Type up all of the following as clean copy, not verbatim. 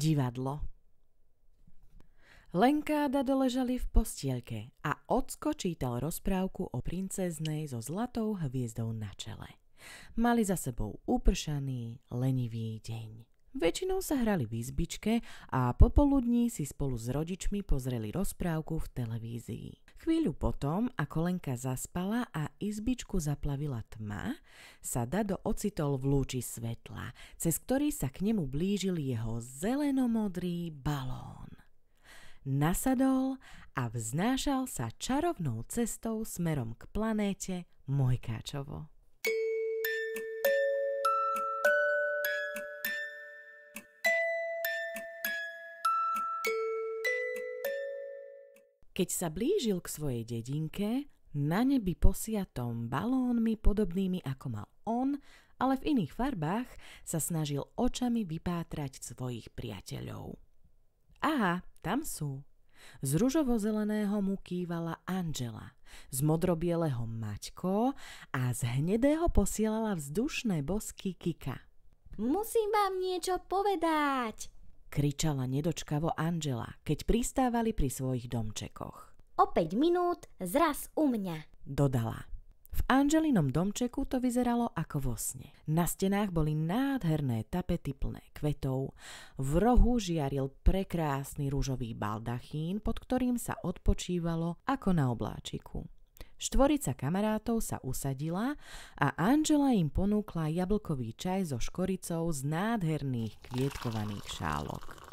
divadlo. Lenka a Dado ležali v postielke a ocko čítal rozprávku o princeznej so zlatou hviezdou na čele. Mali za sebou upršaný, lenivý deň. Väčšinou sa hrali v izbičke a popoludní si spolu s rodičmi pozreli rozprávku v televízii. Chvíľu potom, ako Lenka zaspala a izbičku zaplavila tma, sa Dado ocitol v lúči svetla, cez ktorý sa k nemu blížil jeho zelenomodrý balón. Nasadol a vznášal sa čarovnou cestou smerom k planéte Mojkáčovo. Keď sa blížil k svojej dedinke, na nebi posiatom balónmi podobnými ako mal on, ale v iných farbách, sa snažil očami vypátrať svojich priateľov. Aha, tam sú. Z ružovo-zeleného mu kývala Angela, z modrobieleho Maťko a z hnedého posielala vzdušné bosky Kika. Musím vám niečo povedať, kričala nedočkavo Angela, keď pristávali pri svojich domčekoch. O 5 minút zraz u mňa, dodala. V Angelinom domčeku to vyzeralo ako vo sne. Na stenách boli nádherné tapety plné kvetov, v rohu žiaril prekrásny ružový baldachín, pod ktorým sa odpočívalo ako na obláčiku. Štvorica kamarátov sa usadila a Angela im ponúkla jablkový čaj so škoricou z nádherných kvietkovaných šálok.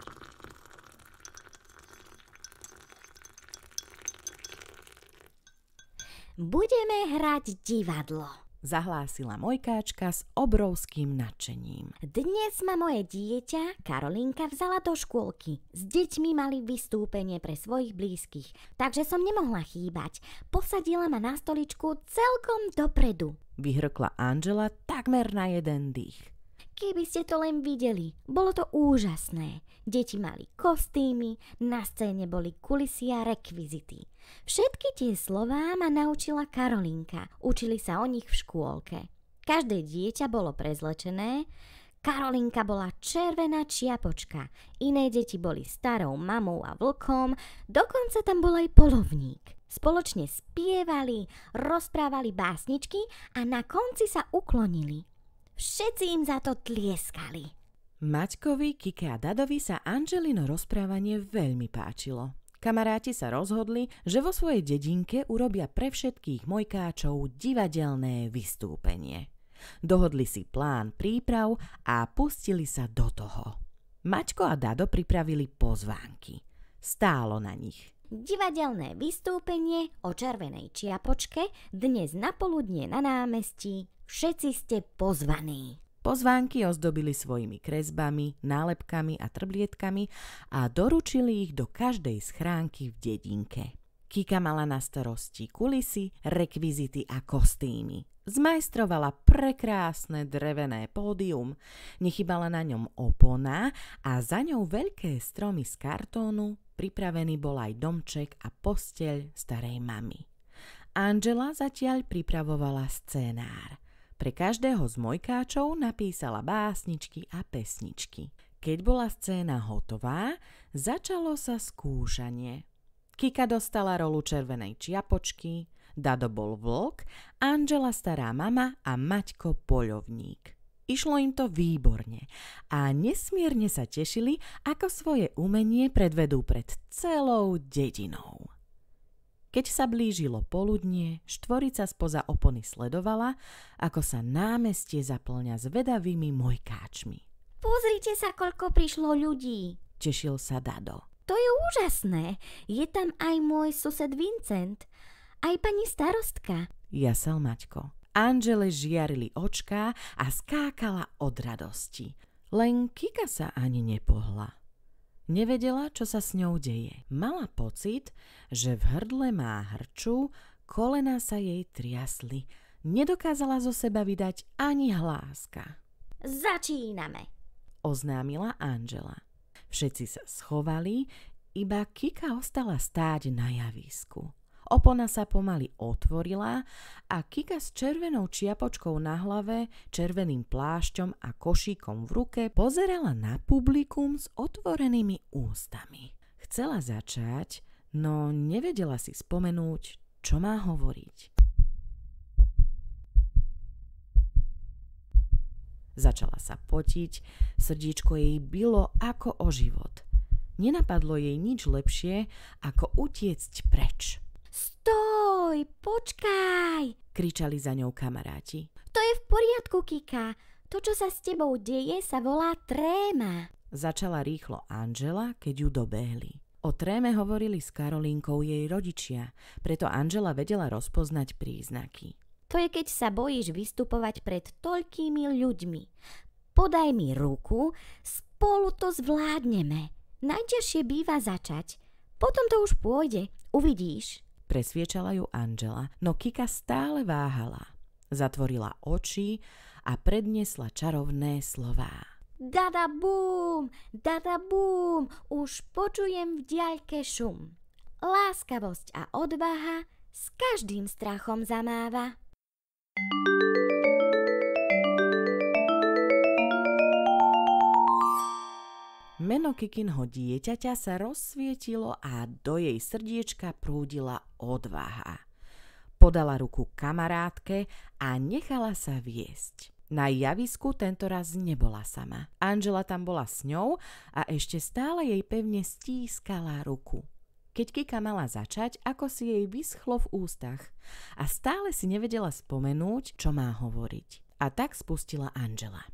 budeme hrať divadlo, zahlásila Mojkáčka s obrovským nadšením. Dnes ma moje dieťa Karolinka vzala do škôlky. S deťmi mali vystúpenie pre svojich blízkych, takže som nemohla chýbať. Posadila ma na stoličku celkom dopredu, vyhrkla Angela takmer na jeden dých. Keby ste to len videli, bolo to úžasné. Deti mali kostýmy, na scéne boli kulisy a rekvizity. Všetky tie slová ma naučila Karolinka, učili sa o nich v škôlke. Každé dieťa bolo prezlečené, Karolinka bola červená čiapočka, iné deti boli starou mamou a vlkom, dokonca tam bol aj polovník. Spoločne spievali, rozprávali básničky a na konci sa uklonili. Všetci im za to tlieskali. Maťkovi, Kike a Dadovi sa Angelino rozprávanie veľmi páčilo. Kamaráti sa rozhodli, že vo svojej dedinke urobia pre všetkých Mojkáčov divadelné vystúpenie. Dohodli si plán príprav a pustili sa do toho. Maťko a Dado pripravili pozvánky. Stálo na nich. Divadelné vystúpenie o červenej čiapočke dnes napoludnie na námestí. Všetci ste pozvaní. Pozvánky ozdobili svojimi kresbami, nálepkami a trblietkami a doručili ich do každej schránky v dedinke. Kika mala na starosti kulisy, rekvizity a kostýmy. Zmajstrovala prekrásne drevené pódium, nechybala na ňom opona a za ňou veľké stromy z kartónu, pripravený bol aj domček a posteľ starej mamy. Angela zatiaľ pripravovala scénár. Pre každého z Mojkáčov napísala básničky a pesničky. Keď bola scéna hotová, začalo sa skúšanie. Kika dostala rolu červenej čiapočky, Dado bol vlk, Angela stará mama a Maťko poľovník. Išlo im to výborne a nesmierne sa tešili, ako svoje umenie predvedú pred celou dedinou. Keď sa blížilo poludnie, štvorica spoza opony sledovala, ako sa námestie zaplňa zvedavými Mojkáčmi. Pozrite sa, koľko prišlo ľudí, tešil sa Dado. To je úžasné, je tam aj môj sused Vincent, aj pani starostka, jasal Maťko. Angele žiarili očká a skákala od radosti. Len Kika sa ani nepohla. Nevedela, čo sa s ňou deje. Mala pocit, že v hrdle má hrču, kolena sa jej triasli. Nedokázala zo seba vydať ani hláska. Začíname, oznámila Angela. Všetci sa schovali, iba Kika ostala stáť na javisku. Opona sa pomaly otvorila a Kika s červenou čiapočkou na hlave, červeným plášťom a košíkom v ruke pozerala na publikum s otvorenými ústami. Chcela začať, no nevedela si spomenúť, čo má hovoriť. Začala sa potiť, srdíčko jej bilo ako o život. Nenapadlo jej nič lepšie, ako utiecť preč. Stoj, počkaj, kričali za ňou kamaráti. To je v poriadku, Kika. To, čo sa s tebou deje, sa volá tréma. Začala rýchlo Angela, keď ju dobehli. O tréme hovorili s Karolínkou jej rodičia, preto Angela vedela rozpoznať príznaky. To je, keď sa bojíš vystupovať pred toľkými ľuďmi. Podaj mi ruku, spolu to zvládneme. Najťažšie býva začať. Potom to už pôjde, uvidíš. Presviečala ju Angela, no Kika stále váhala. Zatvorila oči a predniesla čarovné slová. Dada bum, už počujem v diaľke šum. Láskavosť a odvaha s každým strachom zamáva. Meno Kikinho dieťaťa sa rozsvietilo a do jej srdiečka prúdila odvaha. Podala ruku kamarátke a nechala sa viesť. Na javisku tentoraz nebola sama. Angela tam bola s ňou a ešte stále jej pevne stískala ruku. Keď Kika mala začať, ako si jej vyschlo v ústach a stále si nevedela spomenúť, čo má hovoriť. A tak spustila Angela.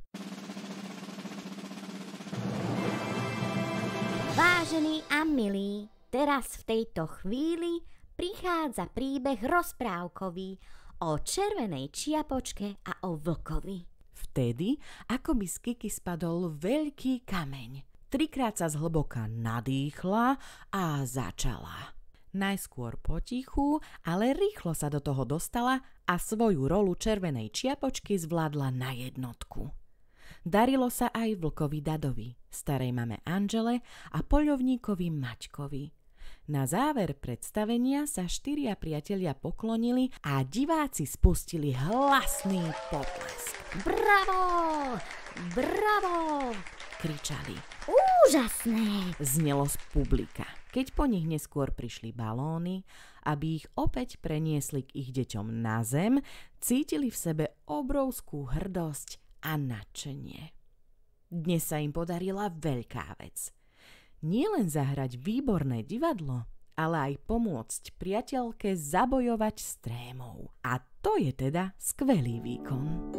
Vážení a milí, teraz v tejto chvíli prichádza príbeh rozprávkový o červenej čiapočke a o vlkovi. Vtedy, ako by z Kiky spadol veľký kameň. 3-krát sa zhlboka nadýchla a začala. Najskôr potichu, ale rýchlo sa do toho dostala a svoju rolu červenej čiapočky zvládla na jednotku. Darilo sa aj vlkovi Dadovi, starej mame Angele a poľovníkovi Maťkovi. Na záver predstavenia sa 4 priatelia poklonili a diváci spustili hlasný potlesk. Bravo! Bravo! Kričali. Úžasné! Znelo z publika. Keď po nich neskôr prišli balóny, aby ich opäť preniesli k ich deťom na zem, cítili v sebe obrovskú hrdosť a nadšenie. Dnes sa im podarila veľká vec. Nielen zahrať výborné divadlo, ale aj pomôcť priateľke zabojovať s trémou. A to je teda skvelý výkon.